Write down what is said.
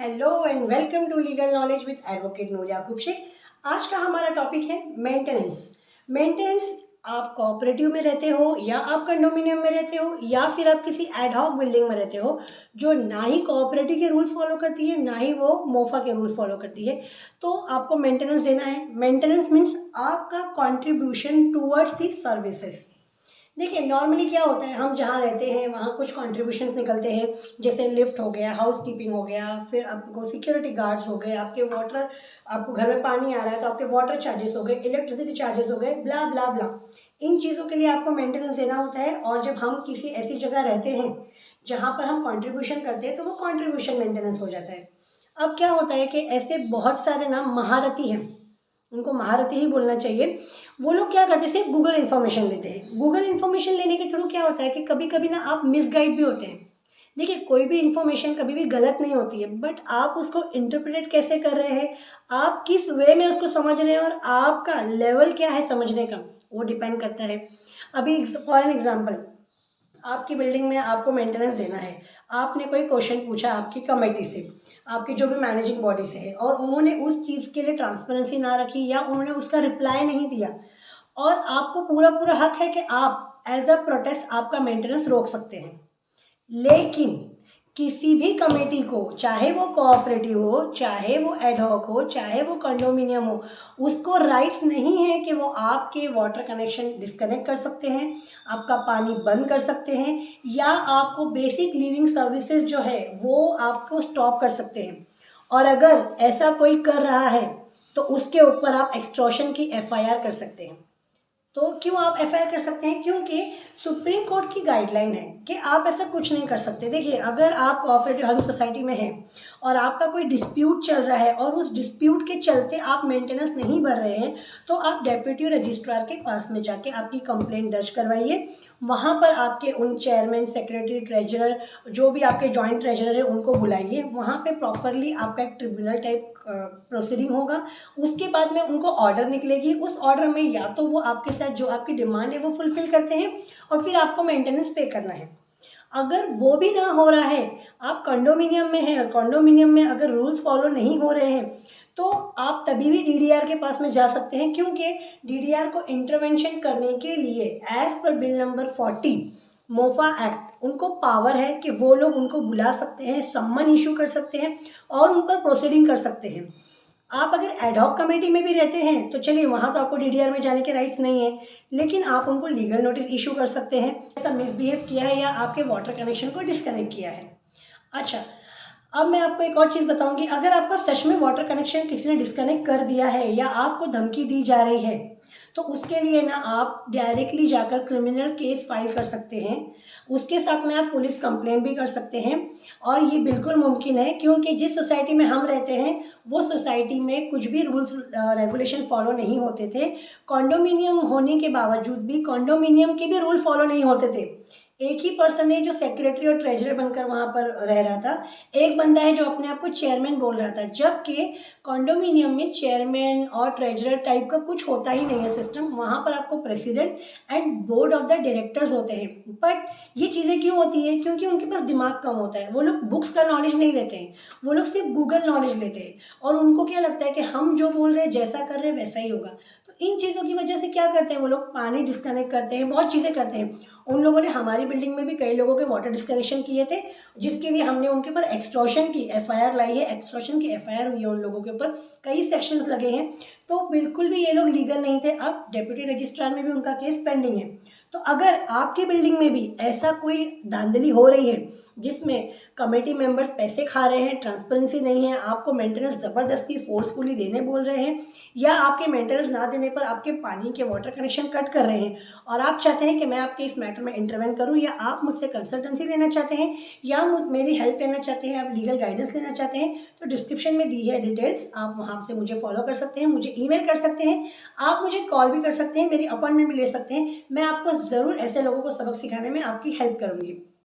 Hello and welcome to legal knowledge with advocate Noor Yakub Shaikh. आज का हमारा टॉपिक है मेंटेनेंस। मेंटेनेंस आप कोऑपरेटिव में रहते हो या आप कंडोमिनियम में रहते हो या फिर आप किसी एडहॉक बिल्डिंग में रहते हो जो ना ही कोऑपरेटिव के रूल्स फॉलो करती है ना ही वो मोफा के रूल फॉलो करती है, तो आपको मेंटेनेंस देना है। मेंटेनेंस मीन्स आपका कॉन्ट्रीब्यूशन टूवर्ड्स दी सर्विसेज। देखिए नॉर्मली क्या होता है, हम जहाँ रहते हैं वहाँ कुछ कॉन्ट्रीब्यूशंस निकलते हैं, जैसे लिफ्ट हो गया, हाउस कीपिंग हो गया, फिर आपको सिक्योरिटी गार्ड्स हो गए, आपके वाटर, आपको घर में पानी आ रहा है तो आपके वाटर चार्जेस हो गए, इलेक्ट्रिसिटी चार्जेस हो गए, ब्ला ब्ला ब्ला। इन चीज़ों के लिए आपको मेंटेनेंस देना होता है। और जब हम किसी ऐसी जगह रहते हैं जहाँ पर हम कॉन्ट्रीब्यूशन करते हैं तो वो कॉन्ट्रीब्यूशन मेंटेनेंस हो जाता है। अब क्या होता है कि ऐसे बहुत सारे ना महारथी हैं, उनको महारथी ही बोलना चाहिए। वो लोग क्या करते हैं, सिर्फ गूगल इन्फॉर्मेशन लेते हैं। गूगल इन्फॉर्मेशन लेने के थ्रू क्या होता है कि कभी कभी ना आप मिसगाइड भी होते हैं। देखिए कोई भी इन्फॉर्मेशन कभी भी गलत नहीं होती है, बट आप उसको इंटरप्रेट कैसे कर रहे हैं, आप किस वे में उसको समझ रहे हैं और आपका लेवल क्या है समझने का, वो डिपेंड करता है। अभी फॉर एन एग्जाम्पल, आपकी बिल्डिंग में आपको मेंटेनेंस देना है, आपने कोई क्वेश्चन पूछा आपकी कमेटी से, आपकी जो भी मैनेजिंग बॉडी से है, और उन्होंने उस चीज़ के लिए ट्रांसपेरेंसी ना रखी या उन्होंने उसका रिप्लाई नहीं दिया, और आपको पूरा पूरा हक है कि आप एज अ प्रोटेस्ट आपका मेंटेनेंस रोक सकते हैं। लेकिन किसी भी कमेटी को, चाहे वो कोऑपरेटिव हो, चाहे वो एडहॉक हो, चाहे वो कंडोमिनियम हो, उसको राइट्स नहीं है कि वो आपके वाटर कनेक्शन डिस्कनेक्ट कर सकते हैं, आपका पानी बंद कर सकते हैं, या आपको बेसिक लिविंग सर्विसेज जो है वो आपको स्टॉप कर सकते हैं। और अगर ऐसा कोई कर रहा है तो उसके ऊपर आप एक्सटॉर्शन की एफआईआर कर सकते हैं। तो क्यों आप एफआईआर कर सकते हैं? क्योंकि सुप्रीम कोर्ट की गाइडलाइन है कि आप ऐसा कुछ नहीं कर सकते। देखिए अगर आप कोऑपरेटिव हाउसिंग सोसाइटी में हैं और आपका कोई डिस्प्यूट चल रहा है और उस डिस्प्यूट के चलते आप मेंटेनेंस नहीं भर रहे हैं, तो आप डेप्यूटी रजिस्ट्रार के पास में जाके आपकी कंप्लेंट दर्ज करवाइए। वहाँ पर आपके उन चेयरमैन, सेक्रेटरी, ट्रेजरर, जो भी आपके जॉइंट ट्रेजरर है उनको बुलाइए। वहाँ पे प्रॉपरली आपका एक ट्रिब्यूनल टाइप प्रोसीडिंग होगा। उसके बाद में उनको ऑर्डर निकलेगी। उस ऑर्डर में या तो वो आपके साथ जो आपकी डिमांड है वो फुलफिल करते हैं और फिर आपको मेंटेनेंस पे करना है। अगर वो भी ना हो रहा है, आप कंडोमिनियम में हैं और कंडोमिनियम में अगर रूल्स फॉलो नहीं हो रहे हैं, तो आप तभी भी डीडीआर के पास में जा सकते हैं। क्योंकि डीडीआर को इंटरवेंशन करने के लिए एज पर बिल नंबर 40 मोफा एक्ट उनको पावर है कि वो लोग उनको बुला सकते हैं, सम्मन इशू कर सकते हैं और उन पर प्रोसीडिंग कर सकते हैं। आप अगर एडहॉक कमेटी में भी रहते हैं तो चलिए वहाँ तो आपको डीडीआर में जाने के राइट्स नहीं है, लेकिन आप उनको लीगल नोटिस इशू कर सकते हैं, ऐसा मिसबिहेव किया है या आपके वाटर कनेक्शन को डिस्कनेक्ट किया है। अच्छा, अब मैं आपको एक और चीज़ बताऊंगी। अगर आपका सच में वाटर कनेक्शन किसी ने डिस्कनेक्ट कर दिया है या आपको धमकी दी जा रही है, तो उसके लिए ना आप डायरेक्टली जाकर क्रिमिनल केस फाइल कर सकते हैं। उसके साथ में आप पुलिस कंप्लेंट भी कर सकते हैं। और ये बिल्कुल मुमकिन है क्योंकि जिस सोसाइटी में हम रहते हैं वो सोसाइटी में कुछ भी रूल्स रेगुलेशन फॉलो नहीं होते थे। कॉन्डोमिनियम होने के बावजूद भी कॉन्डोमिनियम के भी रूल फॉलो नहीं होते थे। एक ही पर्सन है जो सेक्रेटरी और ट्रेजरर बनकर वहाँ पर रह रहा था। एक बंदा है जो अपने आप को चेयरमैन बोल रहा था, जबकि कॉन्डोमिनियम में चेयरमैन और ट्रेजरर टाइप का कुछ होता ही नहीं है सिस्टम। वहाँ पर आपको president and board of the directors होते हैं। बट ये चीज़ें क्यों होती हैं? क्योंकि उनके पास दिमाग कम होता है। वो लोग बुक्स का नॉलेज नहीं लेते हैं, वो लोग सिर्फ गूगल नॉलेज लेते हैं और उनको क्या लगता है कि हम जो बोल रहे हैं, जैसा कर रहे हैं वैसा ही होगा। तो इन चीज़ों की वजह से क्या करते हैं वो लोग, पानी डिस्कनेक्ट करते हैं, बहुत चीज़ें करते हैं। उन लोगों ने हमारी बिल्डिंग में भी कई लोगों के वाटर डिस्कनेक्शन किए थे, जिसके लिए हमने उनके ऊपर एक्सटॉर्शन की एफआईआर लाई है। एक्सटॉर्शन की एफआईआर हुई है उन लोगों के ऊपर, कई सेक्शंस लगे हैं। तो बिल्कुल भी ये लोग लीगल नहीं थे। अब डेप्यूटी रजिस्ट्रार में भी उनका केस पेंडिंग है। तो अगर आपकी बिल्डिंग में भी ऐसा कोई धांधली हो रही है जिसमें कमेटी मेंबर्स पैसे खा रहे हैं, ट्रांसपेरेंसी नहीं है, आपको मेंटेनेंस ज़बरदस्ती फोर्सफुली देने बोल रहे हैं, या आपके मेंटेनेंस ना देने पर आपके पानी के वाटर कनेक्शन कट कर रहे हैं, और आप चाहते हैं कि मैं आपके इस मैटर में इंटरवेन करूं, या आप मुझसे कंसल्टेंसी लेना चाहते हैं, या मेरी हेल्प लेना चाहते हैं, आप लीगल गाइडेंस लेना चाहते हैं, तो डिस्क्रिप्शन में दी है डिटेल्स, आप वहाँ से मुझे फॉलो कर सकते हैं, मुझे ईमेल कर सकते हैं, आप मुझे कॉल भी कर सकते हैं, मेरी अपॉइंटमेंट भी ले सकते हैं। मैं आपको ज़रूर ऐसे लोगों को सबक सिखाने में आपकी हेल्प करूँगी।